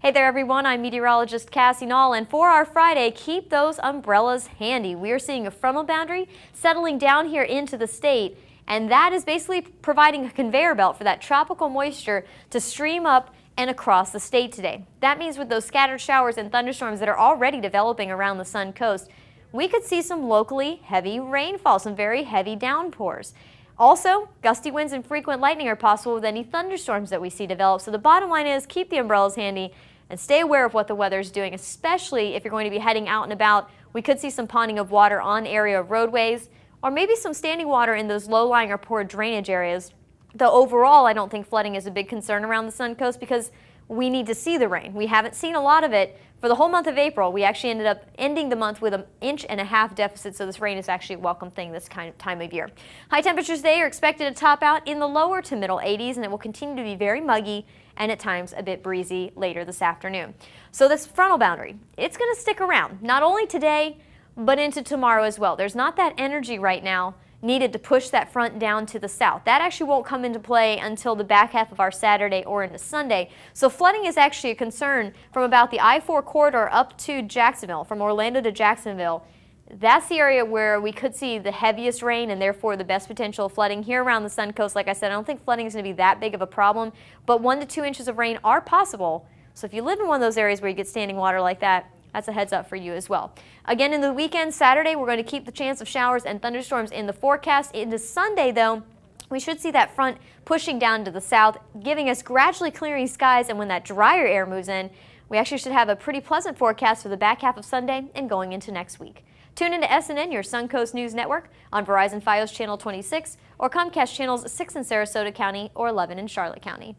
Hey there everyone, I'm meteorologist Cassie Nall, and for our Friday, keep those umbrellas handy. We are seeing a frontal boundary settling down here into the state, and that is basically providing a conveyor belt for that tropical moisture to stream up and across the state today. That means with those scattered showers and thunderstorms that are already developing around the Sun coast, we could see some locally heavy rainfall, some very heavy downpours. Also, gusty winds and frequent lightning are possible with any thunderstorms that we see develop. So the bottom line is keep the umbrellas handy and stay aware of what the weather is doing, especially if you're going to be heading out and about. We could see some ponding of water on area roadways or maybe some standing water in those low-lying or poor drainage areas. Though overall, I don't think flooding is a big concern around the Sun coast because we need to see the rain. We haven't seen a lot of it for the whole month of April. We actually ended up ending the month with an 1.5 inch deficit, so this rain is actually a welcome thing this kind of time of year. High temperatures today are expected to top out in the lower to middle 80s, and it will continue to be very muggy and at times a bit breezy later this afternoon. So this frontal boundary, it's going to stick around, not only today, but into tomorrow as well. There's not that energy right now needed to push that front down to the south. That actually won't come into play until the back half of our Saturday or into Sunday. So flooding is actually a concern from about the I-4 corridor up to Jacksonville, from Orlando to Jacksonville. That's the area where we could see the heaviest rain and therefore the best potential flooding here around the Sun coast. Like I said, I don't think flooding is going to be that big of a problem, but 1 to 2 inches of rain are possible. So if you live in one of those areas where you get standing water like that, that's a heads up for you as well. Again, in the weekend, Saturday, we're going to keep the chance of showers and thunderstorms in the forecast. Into Sunday, though, we should see that front pushing down to the south, giving us gradually clearing skies, and when that drier air moves in, we actually should have a pretty pleasant forecast for the back half of Sunday and going into next week. Tune into SNN, your Suncoast News Network, on Verizon Fios Channel 26 or Comcast Channels 6 in Sarasota County or 11 in Charlotte County.